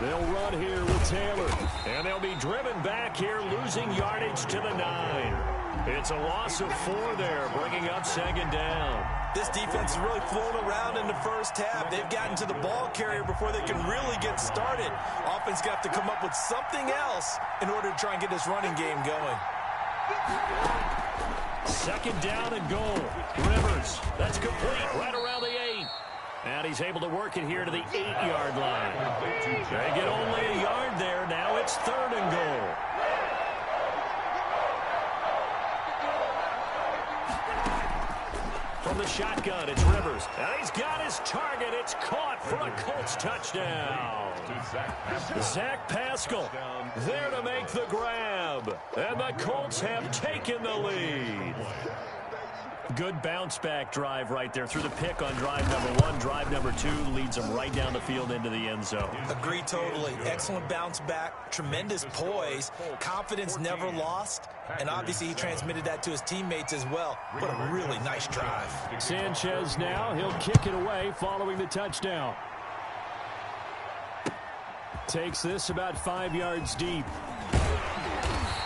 They'll run here with Taylor. And they'll be driven back here, losing yardage to the 9. It's a loss of 4 there, bringing up second down. This defense is really flown around in the first half. They've gotten to the ball carrier before they can really get started. Offense got to come up with something else in order to try and get this running game going. Second down and goal. Rivers, that's complete right around the 8. And he's able to work it here to the 8-yard line. They get only a yard there. Now it's 3rd and goal. From the shotgun, it's Rivers. And he's got his target. It's caught for a Colts touchdown. Zach Pascal there to make the grab. And the Colts have taken the lead. Good bounce-back drive right there through the pick on drive number 1. Drive number 2 leads them right down the field into the end zone. Agree totally. Excellent bounce-back, tremendous poise, confidence never lost, and obviously he transmitted that to his teammates as well. What a really nice drive. Sanchez now, he'll kick it away following the touchdown. Takes this about 5 yards deep.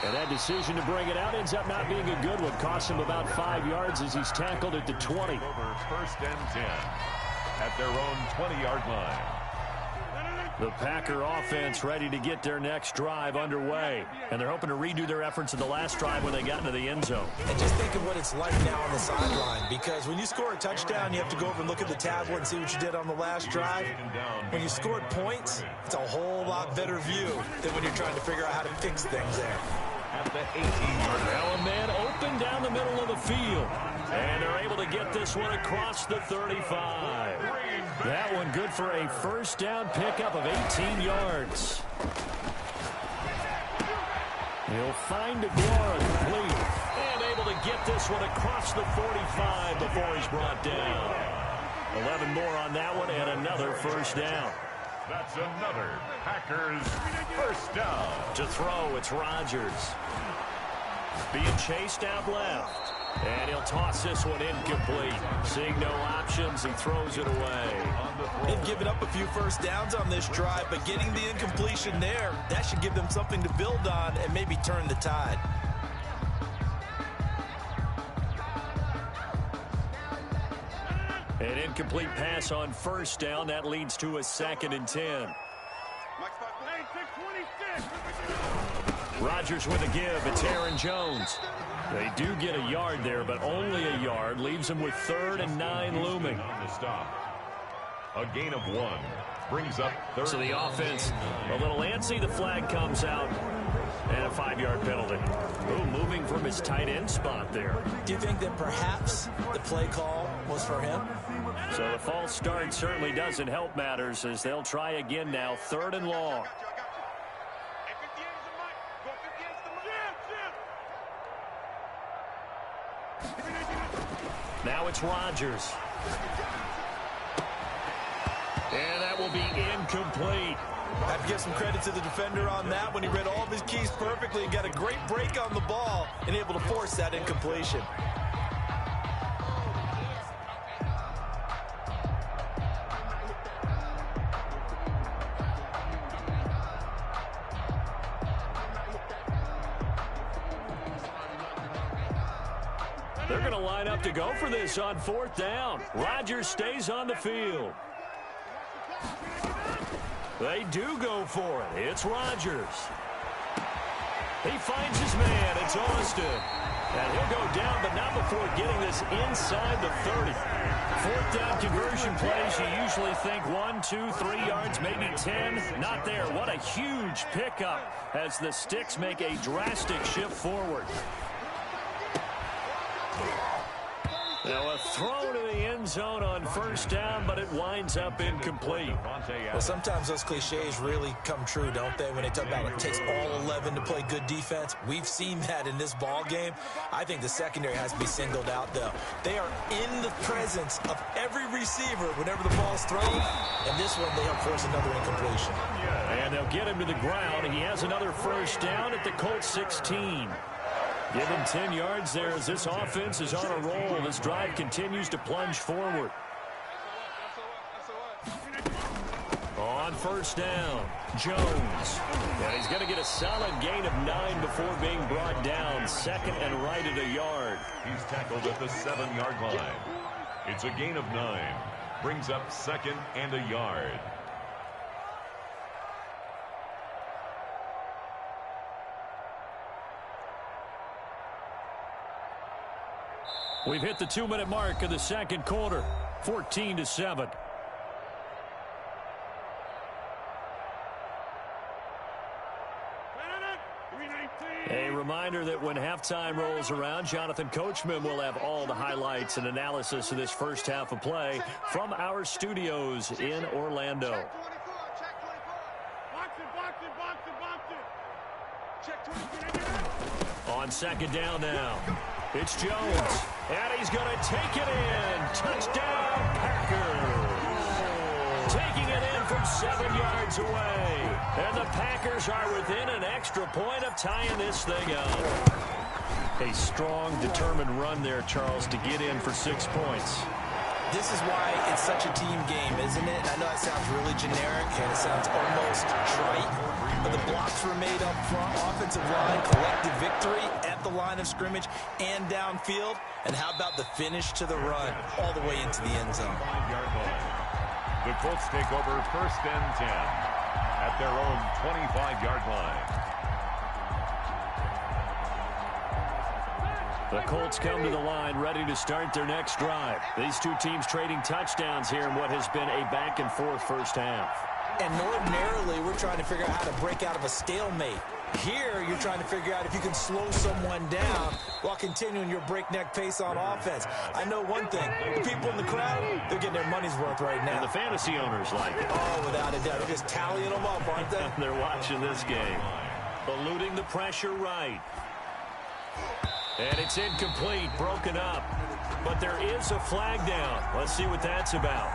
And that decision to bring it out ends up not being a good one. Costs him about 5 yards as he's tackled at the 20. Over 1st and 10 at their own 20-yard line. The Packer offense ready to get their next drive underway. And they're hoping to redo their efforts in the last drive when they got into the end zone. And just think of what it's like now on the sideline. Because when you score a touchdown, you have to go over and look at the tablet and see what you did on the last drive. When you scored points, it's a whole lot better view than when you're trying to figure out how to fix things there. At the 18-yard line. Now a man open down the middle of the field. And they're able to get this one across the 35. That one good for a first down pickup of 18 yards. He'll find DeGuara complete. And able to get this one across the 45 before he's brought down. 11 more on that one and another first down. That's another Packers first down. To throw, it's Rodgers. Being chased out left. And he'll toss this one incomplete. Seeing no options, he throws it away. They've given up a few first downs on this drive, but getting the incompletion there, that should give them something to build on and maybe turn the tide. An incomplete pass on first down. That leads to a 2nd and 10. Rodgers with a give. It's Aaron Jones. They do get a yard there, but only a yard. Leaves them with 3rd and 9 looming. On the stop. A gain of 1. Brings up 3rd. So the offense a little antsy. The flag comes out. And a 5-yard penalty. Ooh, moving from his tight end spot there. Do you think that perhaps the play call was for him? So the false start certainly doesn't help matters as they'll try again now. 3rd and long. Now it's Rodgers. And that will be incomplete. I have to give some credit to the defender on that when he read all of his keys perfectly and got a great break on the ball and able to force that incompletion. They're going to line up to go for this on 4th down. Rodgers stays on the field. They do go for it. It's Rodgers. He finds his man. It's Austin. And he'll go down, but not before getting this inside the 30. 4th down conversion plays, you usually think 1, 2, 3 yards, maybe 10. Not there. What a huge pickup as the Sticks make a drastic shift forward. Now a throw to the end zone on 1st down, but it winds up incomplete. Well, sometimes those cliches really come true, don't they? When they talk about it takes all 11 to play good defense. We've seen that in this ball game. I think the secondary has to be singled out, though. They are in the presence of every receiver whenever the ball's thrown. And this one, they help force another incompletion. And they'll get him to the ground. He has another first down at the Colts 16. Give him 10 yards there as this offense is on a roll. This drive continues to plunge forward. On first down, Jones. And he's going to get a solid gain of 9 before being brought down. Second and right at a yard. He's tackled at the 7-yard line. It's a gain of 9. Brings up second and a yard. We've hit the 2-minute mark of the second quarter. 14-7. A reminder that when halftime rolls around, Jonathan Coachman will have all the highlights and analysis of this first half of play from our studios in Orlando. On second down now, it's Jones, and he's going to take it in. Touchdown, Packers. Taking it in from 7 yards away. And the Packers are within an extra point of tying this thing up. A strong, determined run there, Charles, to get in for 6 points. This is why it's such a team game, isn't it? I know that sounds really generic, and it sounds almost trite, but the blocks were made up front, offensive line, collective victory at the line of scrimmage and downfield. And how about the finish to the run all the way into the end zone? The Colts take over first and 10 at their own 25-yard line. The Colts come to the line ready to start their next drive. These two teams trading touchdowns here in what has been a back-and-forth first half. And ordinarily, we're trying to figure out how to break out of a stalemate. Here, you're trying to figure out if you can slow someone down while continuing your breakneck pace on offense. I know one thing. The people in the crowd, they're getting their money's worth right now. And the fantasy owners like it. Oh, without a doubt. They're just tallying them up, aren't they? They're watching this game. Eluding the pressure right. And it's incomplete, broken up. But there is a flag down. Let's see what that's about.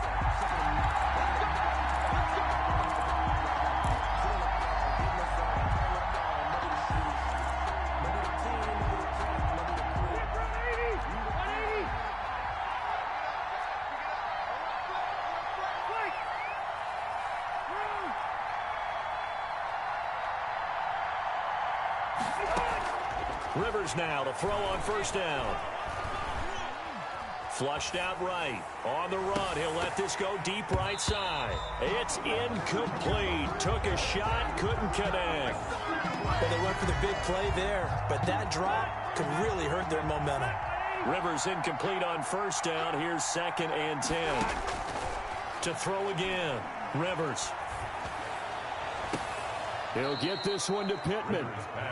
Rivers now to throw on first down. Flushed out right. On the run, he'll let this go deep right side. It's incomplete. Took a shot, couldn't connect. Well, they went for the big play there, but that drop could really hurt their momentum. Rivers incomplete on first down. Here's second and 10. To throw again. Rivers. He'll get this one to Pittman.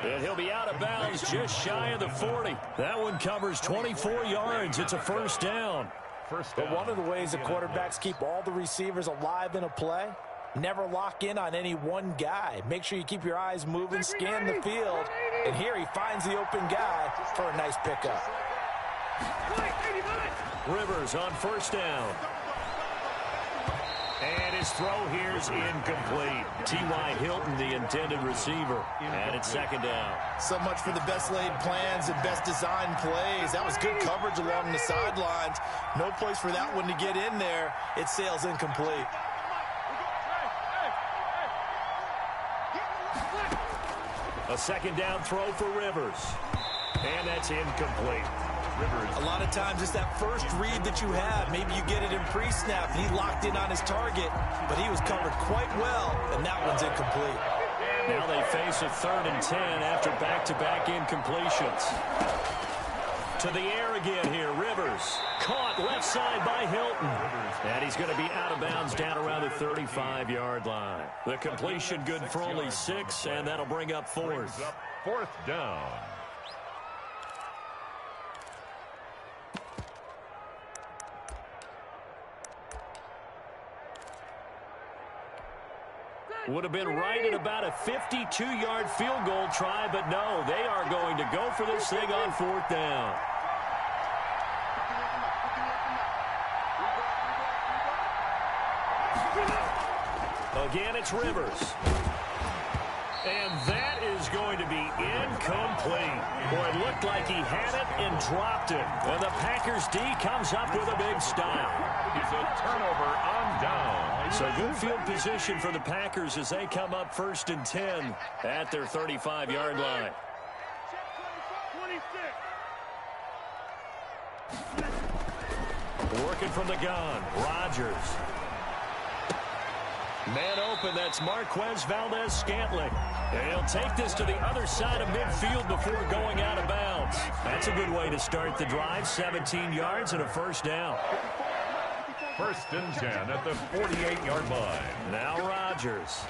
And he'll be out of bounds just shy of the 40. That one covers 24 yards. It's a first down. But one of the ways the quarterbacks keep all the receivers alive in a play, never lock in on any one guy. Make sure you keep your eyes moving, scan the field. And here he finds the open guy for a nice pickup. Rivers on first down. And his throw here's incomplete. T.Y. Hilton, the intended receiver. And it's second down. So much for the best laid plans and best designed plays. That was good coverage along the sidelines. No place for that one to get in there. It sails incomplete. A second down throw for Rivers. And that's incomplete. A lot of times it's that first read that you have. Maybe you get it in pre-snap. He locked in on his target, but he was covered quite well, and that one's incomplete. Now they face a 3rd and 10 after back-to-back incompletions. To the air again here, Rivers. Caught left side by Hilton. And he's going to be out of bounds down around the 35-yard line. The completion good for only 6, and that'll bring up 4th. Fourth down. Would have been right at about a 52-yard field goal try, but no, they are going to go for this thing on 4th down. Again, it's Rivers. And that is going to be incomplete. Boy, it looked like he had it and dropped it. And the Packers D comes up with a big stop. It's a turnover on down. So good field position for the Packers as they come up 1st and 10 at their 35-yard line. Working from the gun, Rodgers. Man open, that's Marquez Valdez-Scantling. And he'll take this to the other side of midfield before going out of bounds. That's a good way to start the drive, 17 yards and a first down. 1st and 10 at the 48-yard line. Now Rodgers.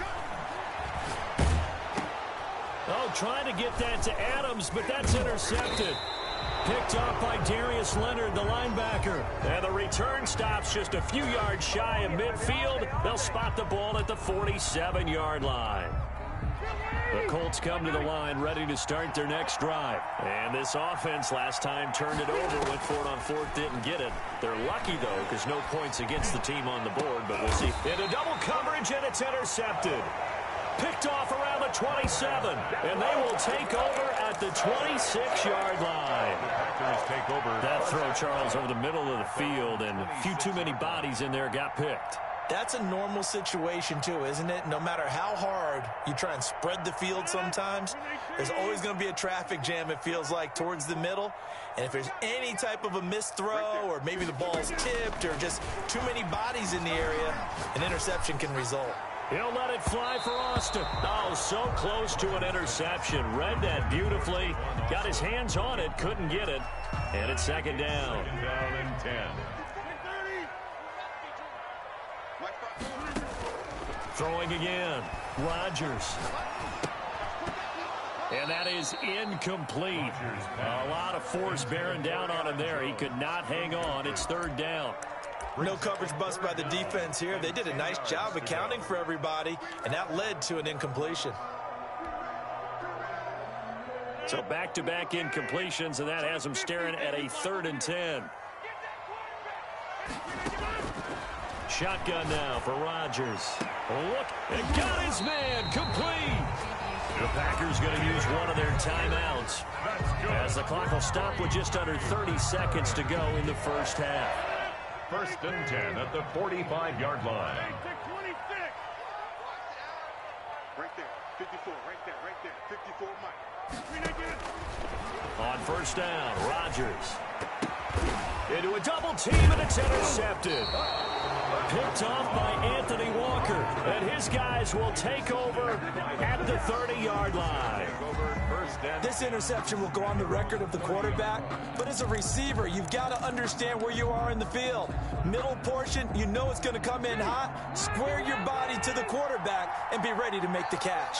Oh, trying to get that to Adams, but that's intercepted. Picked off by Darius Leonard, the linebacker. And the return stops just a few yards shy of midfield. They'll spot the ball at the 47-yard line. The Colts come to the line ready to start their next drive. And this offense last time turned it over, went for it on 4th, didn't get it. They're lucky, though, because no points against the team on the board, but we'll see. Into double coverage, and it's intercepted. Picked off around the 27, and they will take over at the 26-yard line. Take over. That throw, Charles, over the middle of the field, and a few too many bodies in there got picked. That's a normal situation, too, isn't it? No matter how hard you try and spread the field sometimes, there's always going to be a traffic jam, it feels like, towards the middle. And if there's any type of a missed throw or maybe the ball's tipped or just too many bodies in the area, an interception can result. He'll let it fly for Austin. Oh, so close to an interception. Read that beautifully. Got his hands on it, couldn't get it. And it's 2nd down. 2nd down and 10. Throwing again. Rodgers. And that is incomplete. A lot of force bearing down on him there. He could not hang on. It's 3rd down. No coverage bust by the defense here. They did a nice job accounting for everybody, and that led to an incompletion. So back-to-back incompletions, and that has them staring at a 3rd and 10. Shotgun now for Rodgers. Look, and got his man complete. The Packers going to use one of their timeouts as the clock will stop with just under 30 seconds to go in the first half. 1st and 10 at the 45-yard line. Right there, 54, right there, 54, Mike. On 1st down, Rodgers. Into a double team, and it's intercepted. Picked off by Anthony Walker, and his guys will take over at the 30-yard line. This interception will go on the record of the quarterback, but as a receiver, you've got to understand where you are in the field. Middle portion, you know it's going to come in hot. Square your body to the quarterback and be ready to make the catch.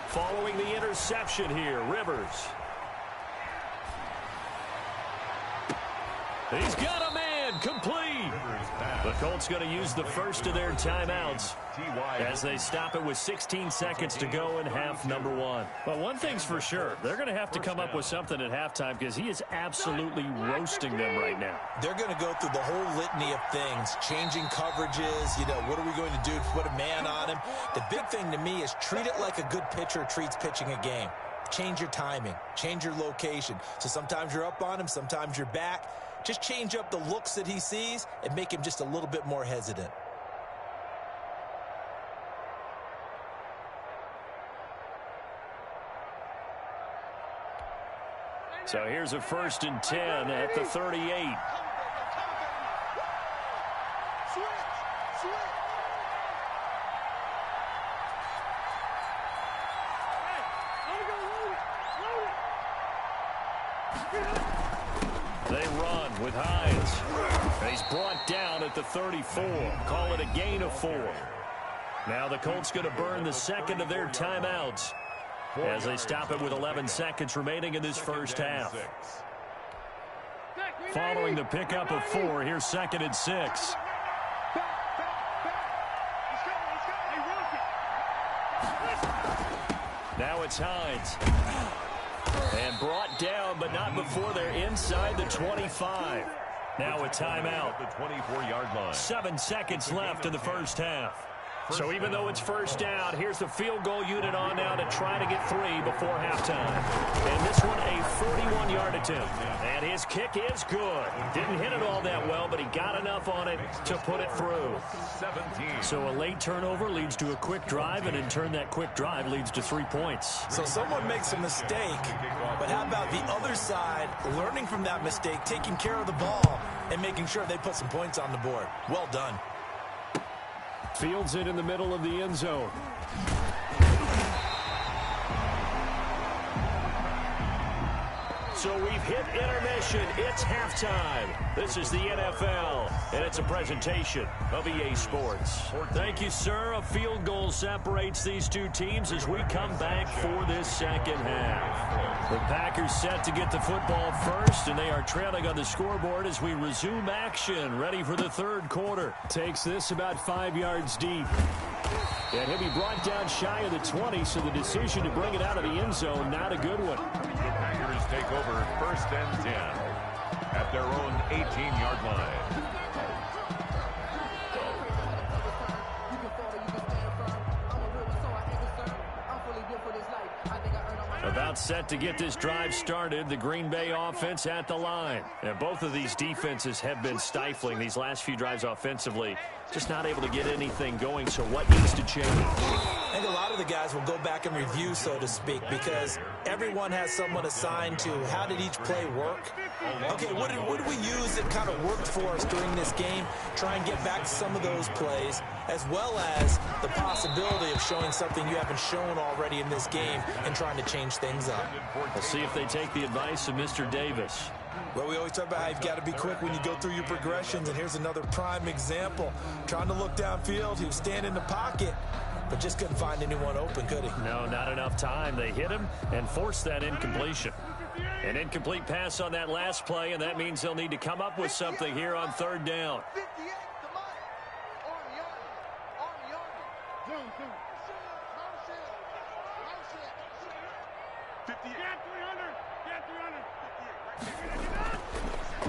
Following the interception here, Rivers. He's got a man, complete. The Colts going to use the first of their timeouts as they stop it with 16 seconds to go in half number 1. Well, one thing's for sure. They're going to have to come up with something at halftime because he is absolutely roasting them right now. They're going to go through the whole litany of things, changing coverages, what are we going to do to put a man on him? The big thing to me is treat it like a good pitcher treats pitching a game. Change your timing, change your location. So sometimes you're up on him, sometimes you're back. Just change up the looks that he sees and make him just a little bit more hesitant. So here's a 1st and 10 at the 38. They run with Hines. He's brought down at the 34. Call it a gain of 4. Now the Colts going to burn the second of their timeouts as they stop it with 11 seconds remaining in this first half. Following the pickup of 4, here's 2nd and 6. Now it's Hines. And brought down, but not before they're inside the 25. Now a timeout. The 24-yard line. 7 seconds left in the first half. So even though it's first down, here's the field goal unit on now to try to get 3 before halftime. And this one a 41-yard attempt. And his kick is good. Didn't hit it all that well, but he got enough on it to put it through. 17. So a late turnover leads to a quick drive, and in turn that quick drive leads to 3 points. So someone makes a mistake, but how about the other side learning from that mistake, taking care of the ball, and making sure they put some points on the board? Well done. Fields it in the middle of the end zone. So we've hit intermission. It's halftime. This is the NFL, and it's a presentation of EA Sports. Thank you, sir. A field goal separates these two teams as we come back for this second half. The Packers set to get the football first, and they are trailing on the scoreboard as we resume action, ready for the third quarter. Takes this about 5 yards deep. And he'll be brought down shy of the 20, so the decision to bring it out of the end zone, not a good one. The Packers take over first and 10 at their own 18-yard line. About set to get this drive started, the Green Bay offense at the line. And both of these defenses have been stifling these last few drives offensively. Just not able to get anything going, so what needs to change? I think a lot of the guys will go back and review, so to speak, because everyone has someone assigned to how did each play work. Okay, what did we use that kind of worked for us during this game? Try and get back to some of those plays, as well as the possibility of showing something you haven't shown already in this game and trying to change things up. We'll see if they take the advice of Mr. Davis. Well, we always talk about how you've got to be quick when you go through your progressions, and here's another prime example. Trying to look downfield, he was standing in the pocket, but just couldn't find anyone open, could he? No, not enough time. They hit him and forced that incompletion. An incomplete pass on that last play, and that means they'll need to come up with something here on third down.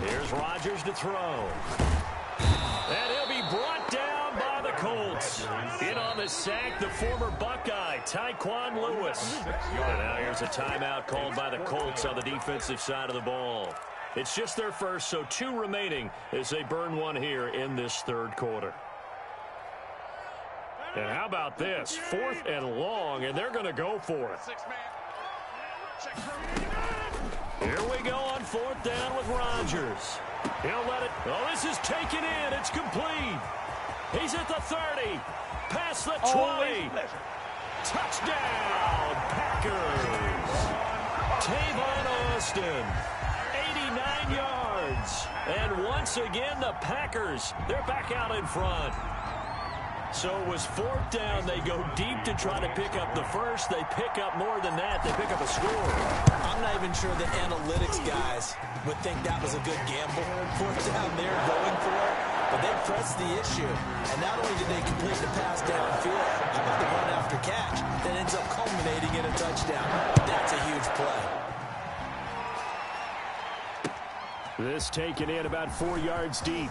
Here's Rodgers to throw. And he'll be brought down by the Colts. In on the sack, the former Buckeye, Tyquan Lewis. And now here's a timeout called by the Colts on the defensive side of the ball. It's just their first, so 2 remaining as they burn one here in this third quarter. And how about this? 4th and long, and they're going to go for it. Here we go on 4th down with Rodgers. He'll let it. Oh, this is taken in. It's complete. He's at the 30. Past the 20. Touchdown, Packers. Tavon Austin. 89 yards. And once again, the Packers, they're back out in front. So it was 4th down. They go deep to try to pick up the first. They pick up more than that. They pick up a score. I'm not even sure the analytics guys would think that was a good gamble. 4th down there going for it, but they pressed the issue. And not only did they complete the pass downfield, how about the run after catch that ends up culminating in a touchdown? That's a huge play. This taken in about 4 yards deep.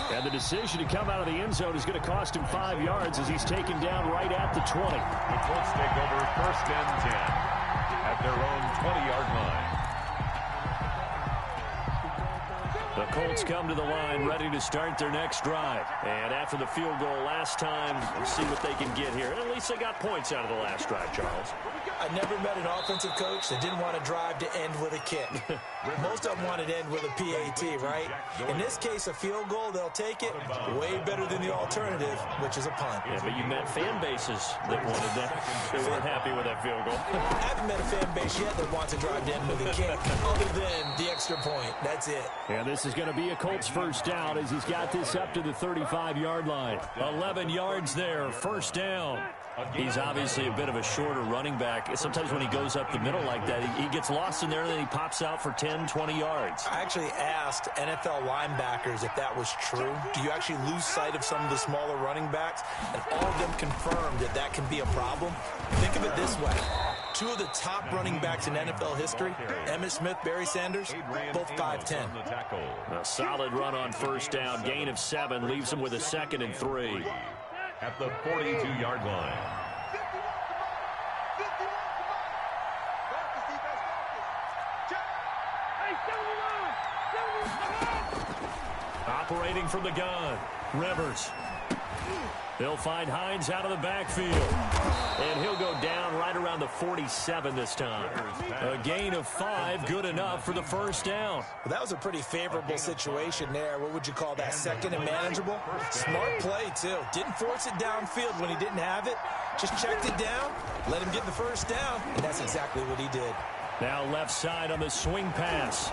And the decision to come out of the end zone is going to cost him 5 yards as he's taken down right at the 20. The Colts take over first and 10 at their own 20-yard line. The Colts come to the line ready to start their next drive. And after the field goal last time, we'll see what they can get here. And at least they got points out of the last drive, Charles. I never met an offensive coach that didn't want to drive to end with a kick. Most of them wanted to end with a PAT, right? In this case, a field goal, they'll take it. Way better than the alternative, which is a punt. Yeah, but you met fan bases that wanted that. They weren't happy with that field goal. I haven't met a fan base yet that wants to drive to end with a kick, other than the extra point. That's it. And this is going to be a Colts first down as he's got this up to the 35-yard line. 11 yards there, first down. He's obviously a bit of a shorter running back. Sometimes when he goes up the middle like that, he gets lost in there and then he pops out for 10, 20 yards. I actually asked NFL linebackers if that was true. Do you actually lose sight of some of the smaller running backs? And all of them confirmed that that can be a problem. Think of it this way. 2 of the top running backs in NFL history, Emmitt Smith, Barry Sanders, both 5'10". A solid run on first down. Gain of 7 leaves him with a 2nd and 3. at the 42-yard line. 51, come on. Focus, defense, focus. Check. Hey, Operating from the gun, Rivers. They'll find Hines out of the backfield. And he'll go down right around the 47 this time. A gain of 5, good enough for the first down. Well, that was a pretty favorable situation there. What would you call that? Second and manageable? Smart play, too. Didn't force it downfield when he didn't have it. Just checked it down, let him get the first down, and that's exactly what he did. Now left side on the swing pass.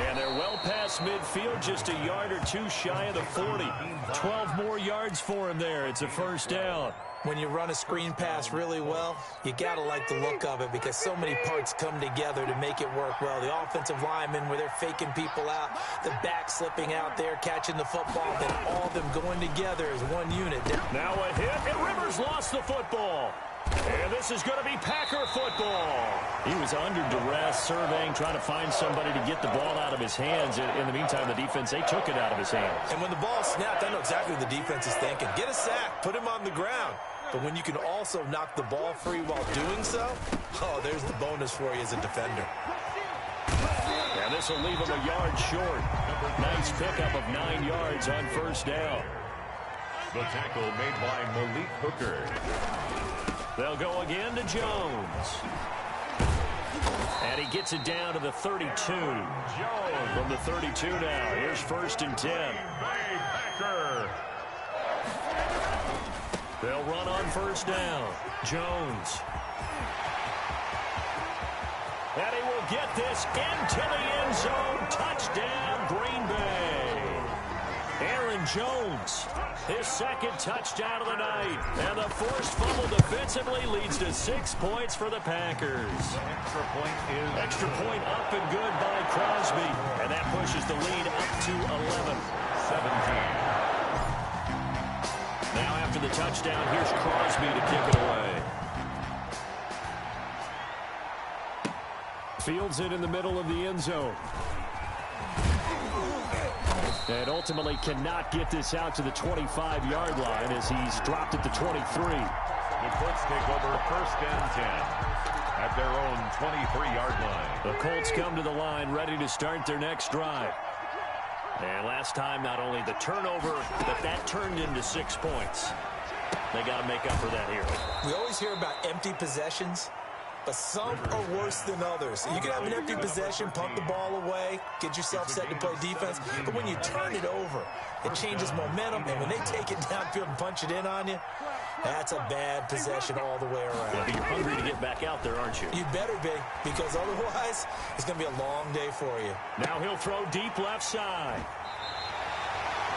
And they're well past midfield, just a yard or two shy of the 40. 12 more yards for him there. It's a first down. When you run a screen pass really well, you got to like the look of it because so many parts come together to make it work well. The offensive linemen, where they're faking people out, the back slipping out there, catching the football, then all of them going together as one unit. Now a hit, and Rivers lost the football. And this is going to be Packer football. He was under duress, surveying, trying to find somebody to get the ball out of his hands. In the meantime, the defense, they took it out of his hands. And when the ball snapped, I know exactly what the defense is thinking. Get a sack, put him on the ground. But when you can also knock the ball free while doing so, oh, there's the bonus for you as a defender. And this will leave him a yard short. Nice pickup of 9 yards on first down. The tackle made by Malik Hooker. They'll go again to Jones. And he gets it down to the 32. Jones from the 32 now. Here's first and 10. Packer. They'll run on first down. Jones. And he will get this into the end zone. Touchdown, Green Bay. Aaron Jones, his second touchdown of the night. And the forced fumble defensively leads to 6 points for the Packers. Extra point up and good by Crosby. And that pushes the lead up to 11. 17. Now after the touchdown, here's Crosby to kick it away. Fields it in the middle of the end zone. And ultimately cannot get this out to the 25-yard line as he's dropped at the 23. The Colts take over first and 10 at their own 23-yard line. The Colts come to the line ready to start their next drive. And last time, not only the turnover, but that turned into 6 points. They got to make up for that here. We always hear about empty possessions, but some are worse than others. You can have an empty possession, pump the ball away, get yourself set to play defense, but when you turn it over, it changes momentum, and when they take it downfield and punch it in on you, that's a bad possession all the way around. Yeah, but you're hungry to get back out there, aren't you? You better be, because otherwise, it's going to be a long day for you. Now he'll throw deep left side.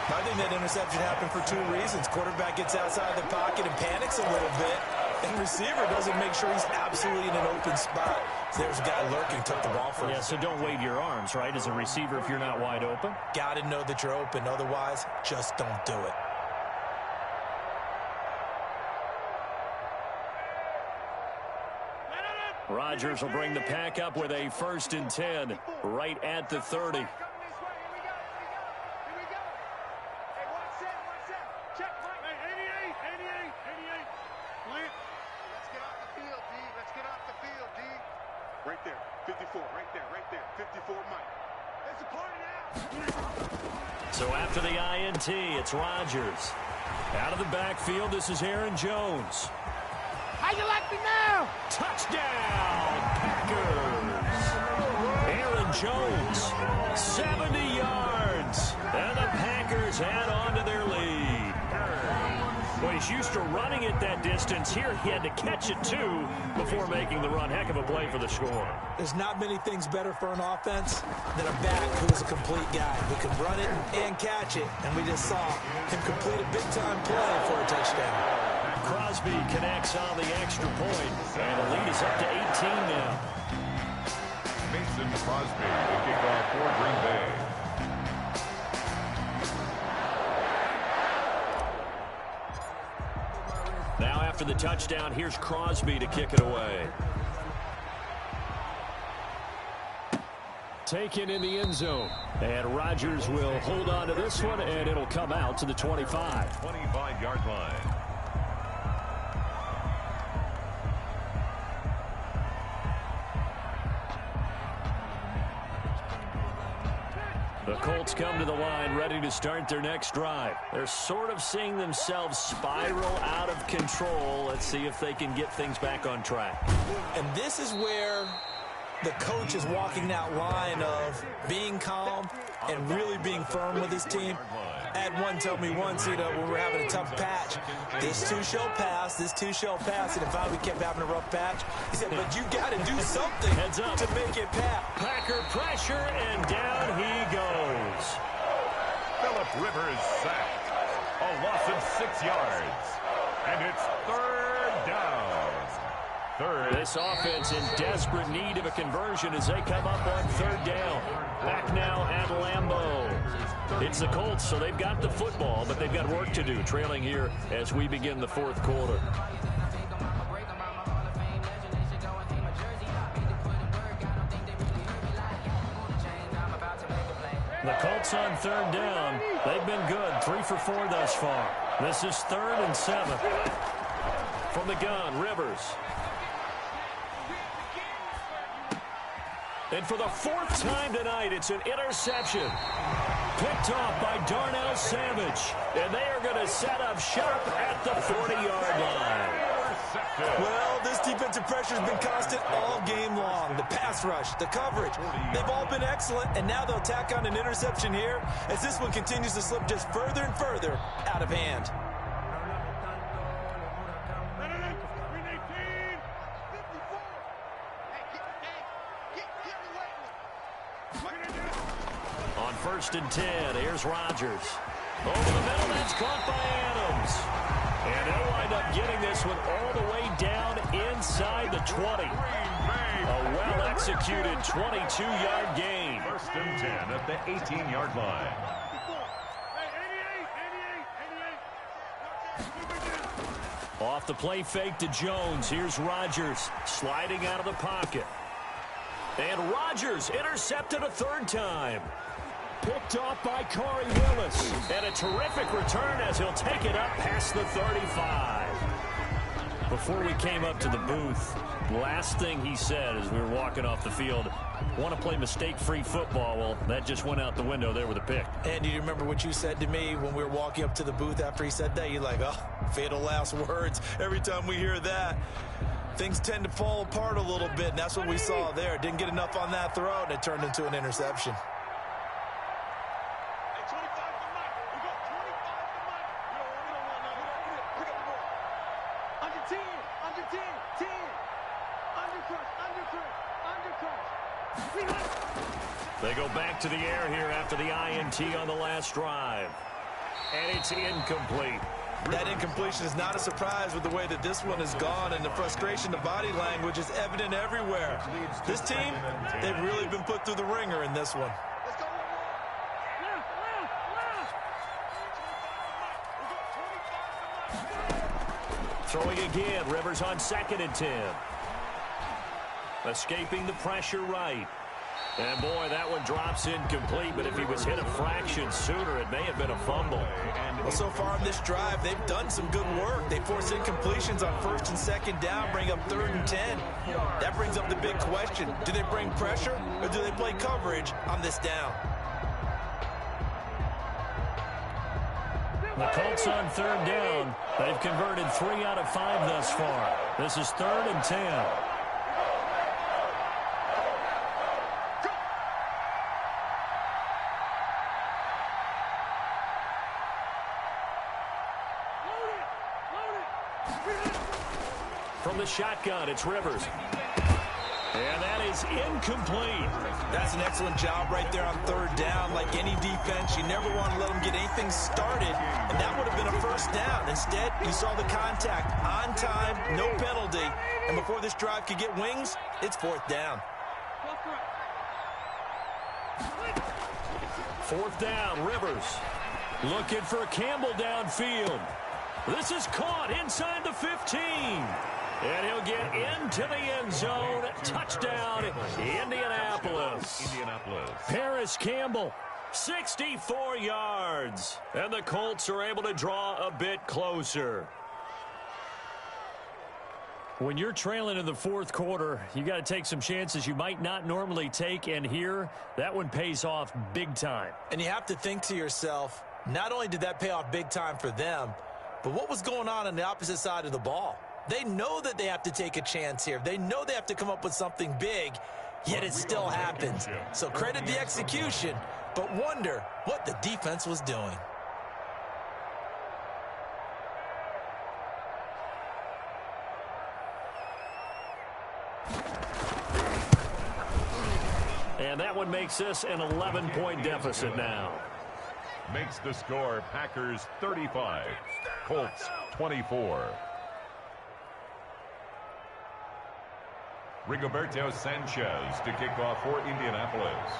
I think that interception happened for 2 reasons. Quarterback gets outside the pocket and panics a little bit, and receiver doesn't make sure he's absolutely in an open spot. So there's a guy lurking, took the ball first. Yeah, so don't wave your arms, right, as a receiver if you're not wide open. Got to know that you're open. Otherwise, just don't do it. Rodgers will bring the pack up with a first and 10 right at the 30. Right there, 54, right there, 54, Mike. It's a party now. So after the INT, it's Rodgers. Out of the backfield, this is Aaron Jones. How you like me now? Touchdown, Packers. Aaron Jones, 70 yards. And the Packers add on to their lead. Well, he's used to running it that distance. Here he had to catch it, too, before making the run. Heck of a play for the score. There's not many things better for an offense than a back who is a complete guy who can run it and catch it. And we just saw him complete a big-time play for a touchdown. Crosby connects on the extra point, and the lead is up to 18 now. Mason Crosby, the kickoff for Green Bay. Now after the touchdown, here's Crosby to kick it away. Taken in the end zone. And Rodgers will hold on to this one, and it'll come out to the 25. 25-yard line. The Colts come to the line ready to start their next drive. They're sort of seeing themselves spiral out of control. Let's see if they can get things back on track. And this is where the coach is walking that line of being calm and really being firm with his team. I had one tell me once, when we were having a tough patch, this too shall pass, this too shall pass. And if we kept having a rough patch, he said, but you got to do something to make it pass. Packer pressure, and down he goes. Phillip Rivers sacked. A loss of 6 yards. And it's third down. This offense in desperate need of a conversion as they come up on third down. Back now at Lambeau. It's the Colts, so they've got the football, but they've got work to do, trailing here as we begin the fourth quarter. The Colts on third down. They've been good, 3 for 4 thus far. This is 3rd and 7. From the gun, Rivers. And for the 4th time tonight, it's an interception. Picked off by Darnell Savage. And they are going to set up shop at the 40-yard line. Well, this defensive pressure has been constant all game long. The pass rush, the coverage, they've all been excellent. And now they'll tack on an interception here as this one continues to slip just further and further out of hand. On 1st and 10, here's Rodgers. Over the middle, that's caught by Adams. And they'll wind up getting this one all the way down inside the 20. A well-executed 22-yard gain. 1st and 10 at the 18-yard line. Off the play fake to Jones. Here's Rodgers sliding out of the pocket. And Rodgers intercepted a 3rd time. Picked off by Corey Willis. And a terrific return as he'll take it up past the 35. Before we came up to the booth, last thing he said as we were walking off the field, want to play mistake-free football. Well, that just went out the window there with a pick. And do you remember what you said to me when we were walking up to the booth after he said that? You're like, oh, fatal last words. Every time we hear that, things tend to fall apart a little bit, and that's what we saw there. Didn't get enough on that throw, and it turned into an interception. They go back to the air here after the INT on the last drive. And it's incomplete. That incompletion is not a surprise with the way that this one has gone, and the frustration, the body language is evident everywhere. This team, they've really been put through the ringer in this one. Throwing again, Rivers on 2nd and 10. Escaping the pressure right. And boy, that one drops incomplete, but if he was hit a fraction sooner, it may have been a fumble. Well, so far in this drive, they've done some good work. They force incompletions on 1st and 2nd down, bring up 3rd and 10. That brings up the big question. Do they bring pressure, or do they play coverage on this down? The Colts on 3rd down. They've converted 3 out of 5 thus far. This is 3rd and 10. From the shotgun, it's Rivers. And that is incomplete. That's an excellent job right there on 3rd down. Like any defense, you never want to let them get anything started, and that would have been a 1st down. Instead, you saw the contact on time, no penalty, and before this drive could get wings, it's 4th down. 4th down, Rivers. Looking for Campbell downfield. This is caught inside the 15. And he'll get into the end zone. Touchdown, Indianapolis. Paris Campbell, 64 yards. And the Colts are able to draw a bit closer. When you're trailing in the fourth quarter, you got to take some chances you might not normally take, and here, that one pays off big time. And you have to think to yourself, not only did that pay off big time for them, but what was going on the opposite side of the ball? They know that they have to take a chance here. They know they have to come up with something big, yet it still happens. So credit the execution, but wonder what the defense was doing. And that one makes this an 11-point deficit now. Makes the score Packers 35, Colts 24. Rigoberto Sanchez to kick off for Indianapolis.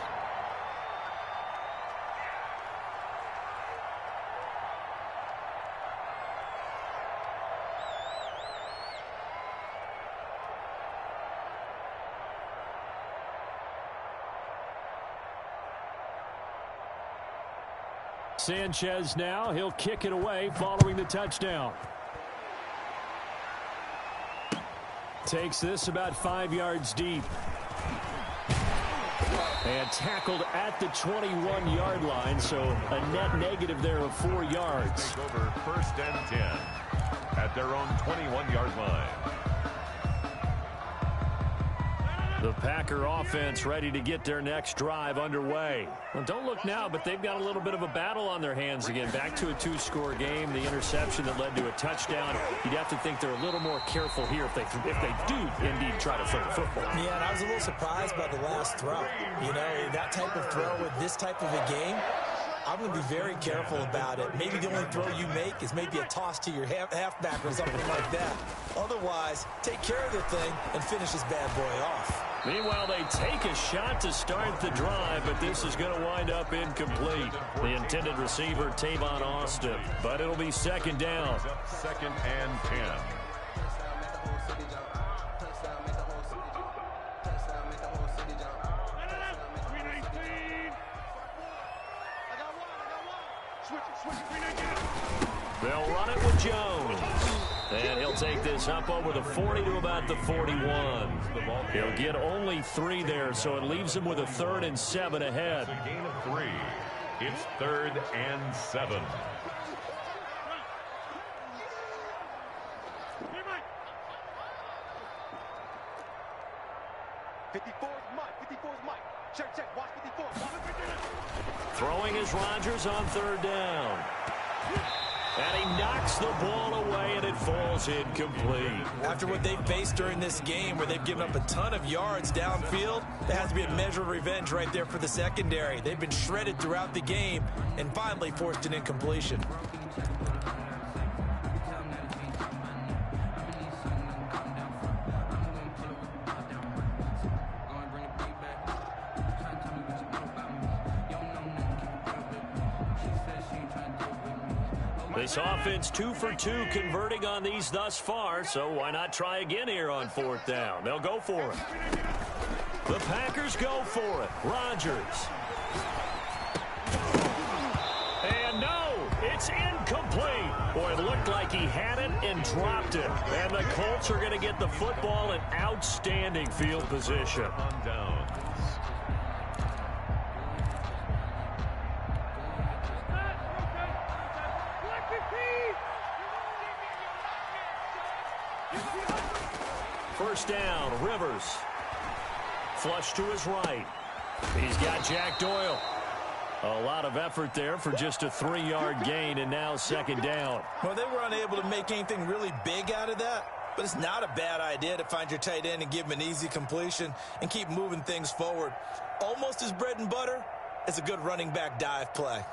Sanchez now, he'll kick it away following the touchdown. Takes this about 5 yards deep. And tackled at the 21-yard line, so a net negative there of 4 yards. Take over 1st and 10 at their own 21-yard line. The Packer offense ready to get their next drive underway. Well, don't look now, but they've got a little bit of a battle on their hands again. Back to a 2-score game. The interception that led to a touchdown. You'd have to think they're a little more careful here if they do indeed try to throw the football. Yeah, and I was a little surprised by the last throw. You know, that type of throw with this type of a game, I'm going to be very careful about it. Maybe the only throw you make is maybe a toss to your halfback or something like that. Otherwise, take care of the thing and finish this bad boy off. Meanwhile, they take a shot to start the drive, but this is going to wind up incomplete. The intended receiver, Tavon Austin, but it'll be 2nd down. 2nd and 10. They'll run it with Jones. And he'll take this up over the 40 to about the 41. He'll get only 3 there, so it leaves him with a 3rd and 7 ahead. It's a gain of 3. It's 3rd and 7. Throwing is Rodgers on 3rd down. And he knocks the ball away, and it falls incomplete. After what they've faced during this game, where they've given up a ton of yards downfield, there has to be a measure of revenge right there for the secondary. They've been shredded throughout the game and finally forced an incompletion. This offense 2 for 2 converting on these thus far, so why not try again here on 4th down? They'll go for it. The Packers go for it. Rodgers. And no, it's incomplete. Boy, it looked like he had it and dropped it. And the Colts are going to get the football in outstanding field position. On down. First down, Rivers. Flush to his right. He's got Jack Doyle. A lot of effort there for just a 3-yard gain, and now 2nd down. Well, they were unable to make anything really big out of that, but it's not a bad idea to find your tight end and give him an easy completion and keep moving things forward. Almost as bread and butter as a good running back dive play.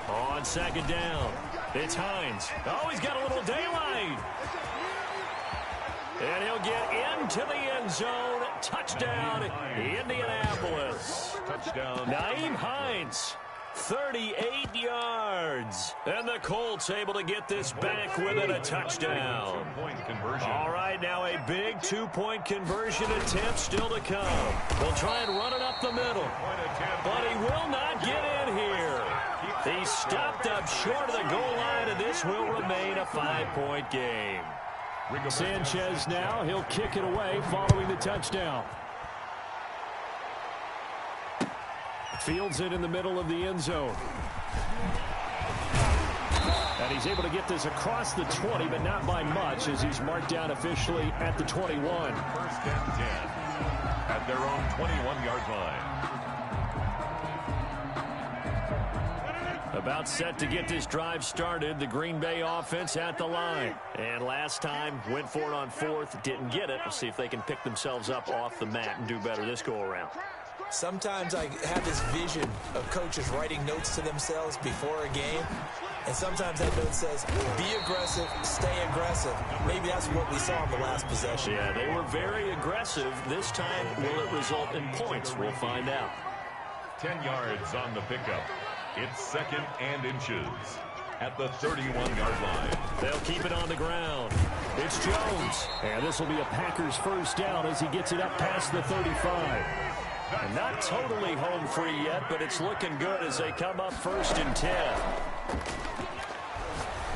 On 2nd down, it's Hines. Oh, he's got a little daylight. And he'll get into the end zone. Touchdown, Indianapolis. Touchdown. Nyheim Hines, 38 yards. And the Colts able to get this back within a touchdown. Point conversion. All right, right, now a big two-point conversion attempt still to come. They'll try and run it up the middle, but he will not get in here. He's stopped up short of the goal line, and this will remain a 5-point game. Sanchez now, he'll kick it away following the touchdown. Fields it in the middle of the end zone. And he's able to get this across the 20, but not by much, as he's marked down officially at the 21. First and 10 at their own 21-yard line. About set to get this drive started, the Green Bay offense at the line. And last time, went for it on fourth, didn't get it. We'll see if they can pick themselves up off the mat and do better this go-around. Sometimes I have this vision of coaches writing notes to themselves before a game, and sometimes that note says, be aggressive, stay aggressive. Maybe that's what we saw in the last possession. Yeah, they were very aggressive. This time, will it result in points? We'll find out. 10 yards on the pickup. It's second and inches at the 31-yard line. They'll keep it on the ground. It's Jones. And this will be a Packers first down as he gets it up past the 35. And not totally home free yet, but it's looking good as they come up first and 10.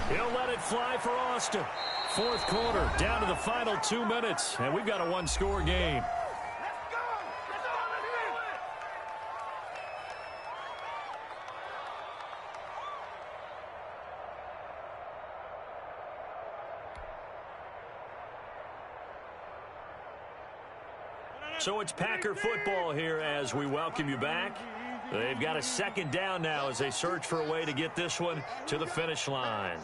He'll let it fly for Austin. Fourth quarter, down to the final 2 minutes, and we've got a one-score game. So it's Packer football here as we welcome you back. They've got a second down now as they search for a way to get this one to the finish line.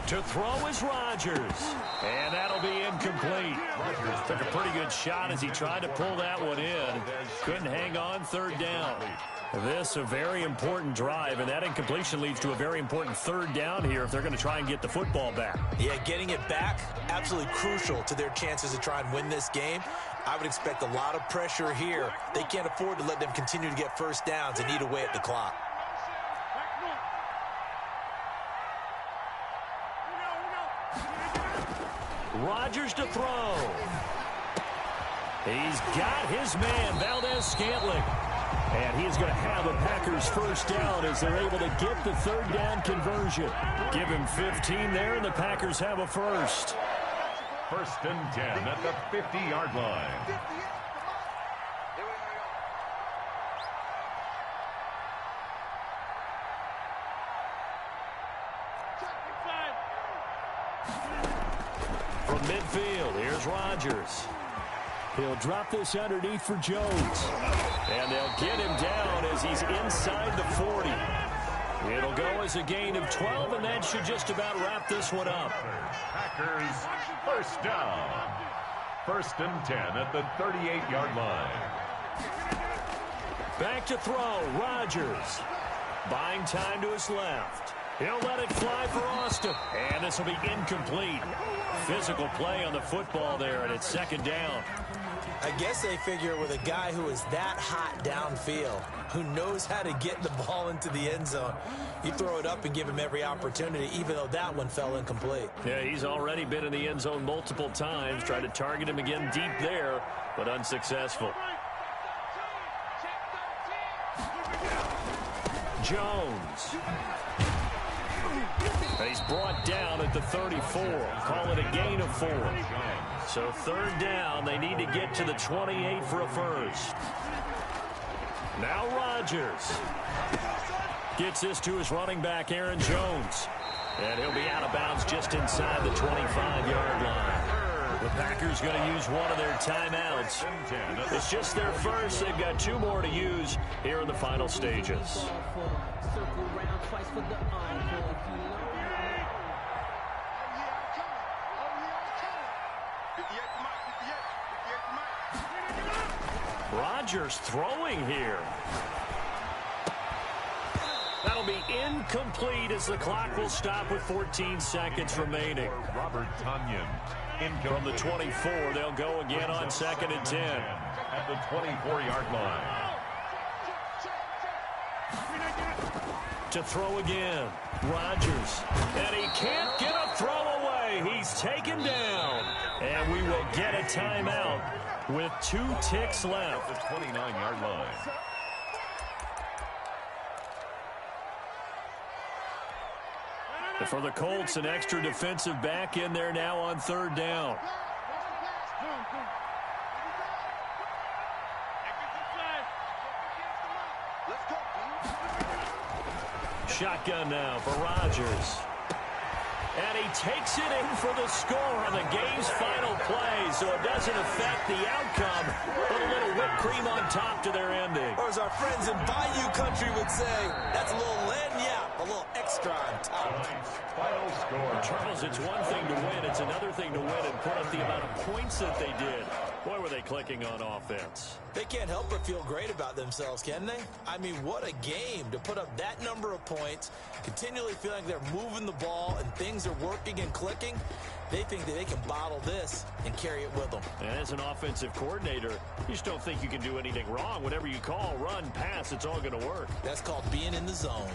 To throw is Rodgers, and that'll be incomplete. Rodgers took a pretty good shot as he tried to pull that one in. Couldn't hang on, third down. This a very important drive, and that incompletion leads to a very important third down here if they're going to try and get the football back. Yeah, getting it back, absolutely crucial to their chances to try and win this game. I would expect a lot of pressure here. They can't afford to let them continue to get first downs and eat away at the clock. Rodgers to throw. He's got his man, Valdez-Scantling. And he's going to have a Packers first down as they're able to get the third down conversion. Give him 15 there, and the Packers have a first. First and 10 at the 50-yard line. From midfield, here's Rodgers. He'll drop this underneath for Jones. And they'll get him down as he's inside the 40. It'll go as a gain of 12, and that should just about wrap this one up. Packers first down. First and 10 at the 38-yard line. Back to throw, Rodgers. Buying time to his left. He'll let it fly for Austin. And this will be incomplete. Physical play on the football there, and it's second down. I guess they figure with a guy who is that hot downfield, who knows how to get the ball into the end zone, you throw it up and give him every opportunity, even though that one fell incomplete. Yeah, he's already been in the end zone multiple times. Tried to target him again deep there, but unsuccessful. Jones. He's brought down at the 34. Call it a gain of 4. So third down, they need to get to the 28 for a first. Now Rodgers gets this to his running back, Aaron Jones. And he'll be out of bounds just inside the 25-yard line. The Packers going to use one of their timeouts. It's just their first. They've got 2 more to use here in the final stages. Rodgers throwing here. That'll be incomplete as the clock will stop with 14 seconds remaining. Robert Tonyan. From the 24, they'll go again on second and 10. At the 24-yard line. To throw again, Rodgers. And he can't get a throw away. He's taken down. And we will get a timeout with 2 ticks left. At the 29-yard line. For the Colts, an extra defensive back in there now on 3rd down. Shotgun now for Rodgers. And he takes it in for the score on the game's final play, so it doesn't affect the outcome, but a little whipped cream on top to their ending. Or as our friends in Bayou Country would say, that's a little lagniappe, a little extra on top. Final score. Charles, it's one thing to win. It's another thing to win and put up the amount of points that they did. Boy, were they clicking on offense. They can't help but feel great about themselves, can they? I mean, what a game to put up that number of points, continually feeling like they're moving the ball and things are working and clicking. They think that they can bottle this and carry it with them. And as an offensive coordinator, you just don't think you can do anything wrong. Whatever you call, run, pass, it's all going to work. That's called being in the zone.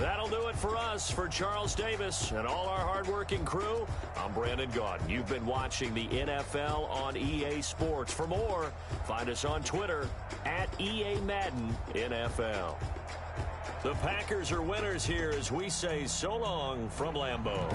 That'll do it for us. For Charles Davis and all our hardworking crew, I'm Brandon Gaudin. You've been watching the NFL on EA Sports. For more, find us on Twitter at EA Madden NFL. The Packers are winners here as we say so long from Lambeau.